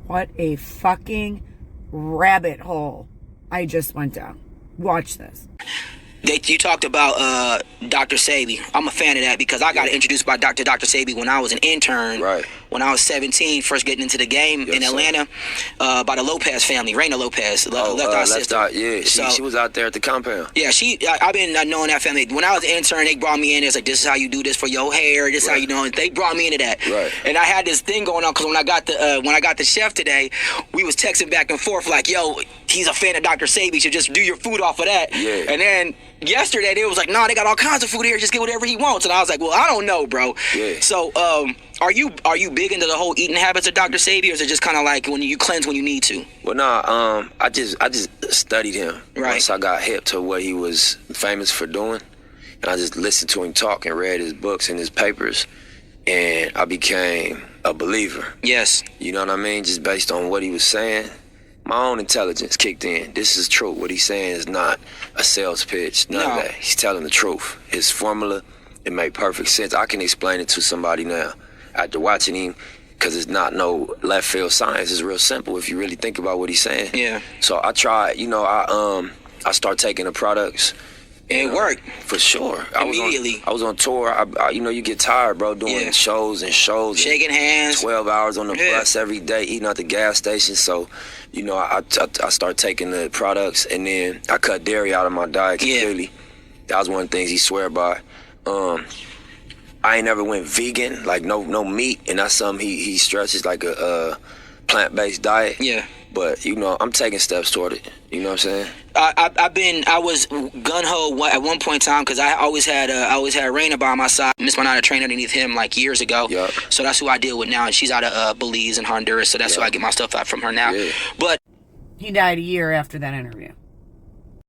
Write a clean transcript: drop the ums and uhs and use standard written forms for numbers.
What a fucking rabbit hole I just went down. Watch this. You talked about Dr. Sebi. I'm a fan of that because I got introduced by Dr. Sebi when I was an intern. Right. When I was 17, first getting into the game in Atlanta, by the Lopez family, Raina Lopez, left our sister. She was out there at the compound. Yeah, I've been knowing that family. When I was an intern, they brought me in. It's like, this is how you do this for your hair. This is how you know. They brought me into that. Right. And I had this thing going on because when I got the chef today, we was texting back and forth like, yo, he's a fan of Dr. Sebi, so just do your food off of that. Yeah. And then yesterday they was like, nah, they got all kinds of food here. Just get whatever he wants. And I was like, well, I don't know, bro. Yeah. So, are you big into the whole eating habits of Dr. Sebi, or is it just kind of like when you cleanse when you need to? Well, nah, I just studied him. Right. Once I got hip to what he was famous for doing, and I just listened to him talk and read his books and his papers, and I became a believer. Yes. You know what I mean? Just based on what he was saying, my own intelligence kicked in. This is true. What he's saying is not a sales pitch. None of that. He's telling the truth. His formula, it made perfect sense. I can explain it to somebody now after watching him, because it's not no left field science. It's real simple if you really think about what he's saying. Yeah. So I tried, I start taking the products. And it worked. For sure. Immediately. I was on tour. I you get tired, bro, doing shows and shows. Shaking hands. 12 hours on the bus every day, eating at the gas station. So, I start taking the products, and then I cut dairy out of my diet completely. Yeah. That was one of the things he swear by. I ain't never went vegan, like no meat, and that's something he stresses, like a plant-based diet. Yeah. But I'm taking steps toward it. You know what I'm saying? I was gun-ho at one point in time because I always had Raina by my side. Miss Manada trained underneath him like years ago. Yep. So that's who I deal with now, and she's out of Belize and Honduras, so that's who I get my stuff out from her now. Yeah. But he died a year after that interview.